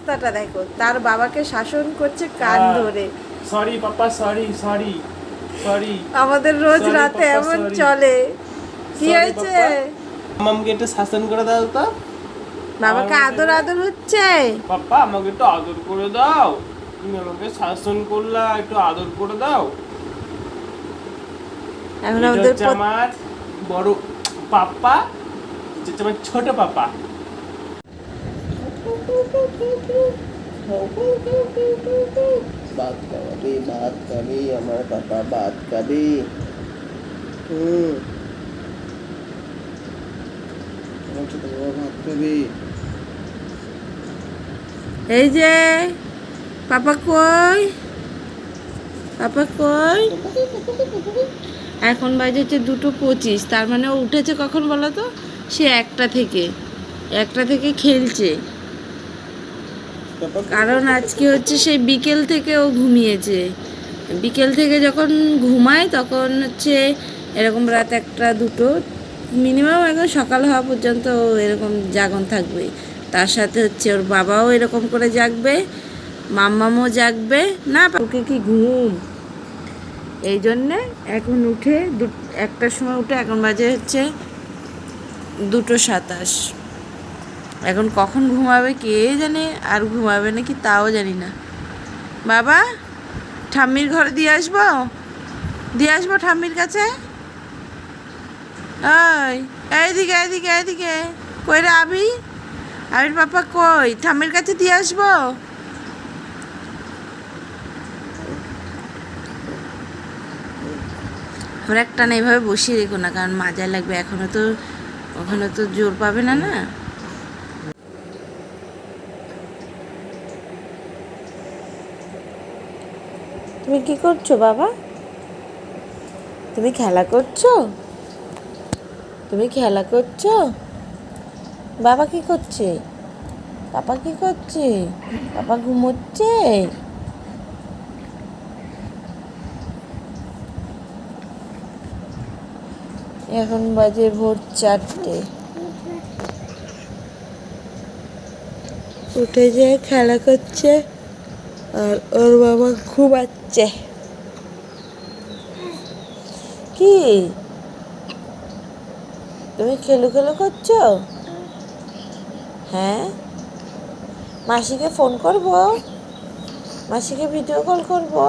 অবস্থাটা দেখো, তার বাবাকে শাসন করছে কান ধরে। সরি পাপা, সরি সরি সরি। আমাদের রোজ Sorry, রাতে পাপা, এমন sorry. চলে। কি Sorry, হয়েছে? আমাকে একটু শাসন করে দাও তো। বাবাকে আমাকে আদর বলে, আদর হচ্ছে। পাপা আমাকে একটু আদর করে দাও, তুমি আমাকে শাসন করলা, একটু আদর করে দাও। এখন এটা আমাদের হচ্ছে আমার বড় পাপা, এটা হচ্ছে আমার ছোট পাপা। ভাত খাবি, ভাত খাবি আমার পাপা, ভাত খাবি। আমার ছোট বাবা ভাত খাবি। এই যে পাপা কই, পাপা কই? এখন বাজে হচ্ছে 2:25, তার মানে ও উঠেছে কখন বলো তো? সে একটা থেকে খেলছে। কারণ আজকে হচ্ছে সেই বিকেল থেকে ও ঘুমিয়েছে। বিকেল থেকে যখন ঘুমায় তখন হচ্ছে এরকম রাত 1টা 2টো মিনিমাম একদম সকাল হওয়া পর্যন্ত ও এরকম জাগন থাকবে। তার সাথে হচ্ছে ওর বাবাও এরকম করে জাগবে, মাম্মামও জাগবে না। ওকে কি ঘুম, এই জন্যে এখন উঠে 1টার সময় উঠে, এখন বাজে হচ্ছে 2:27। এখন কখন ঘুমাবে কে জানে, আর ঘুমাবে নাকি তাও জানি না। বাবা, ঠাম্মির ঘরে দিয়ে আসবো ঠাম্মির কাছে। এইদিকে এইদিকে এইদিকে, কই রে আবির পাপা কই? ঠাম্মির কাছে দিয়ে আসবো। ওর একটা না এইভাবে বসিয়ে রেখো না, কারণ মাজায় লাগবে। ওখানে তো জোর পাবে না না। তুমি কি করছো বাবা? তুমি খেলা করছো? বাবা কি করছে? পাপা কি করছে? পাপা ঘুমোচ্ছে? এখন বাজে ভোর 4টে। উঠে যেয়ে খেলা করছে আর ওর বাবা ঘুমাচ্ছে। কি তুমি খেলু করছো? হ্যাঁ, মাসিকে ফোন করবো, মাসিকে ভিডিও কল করবো।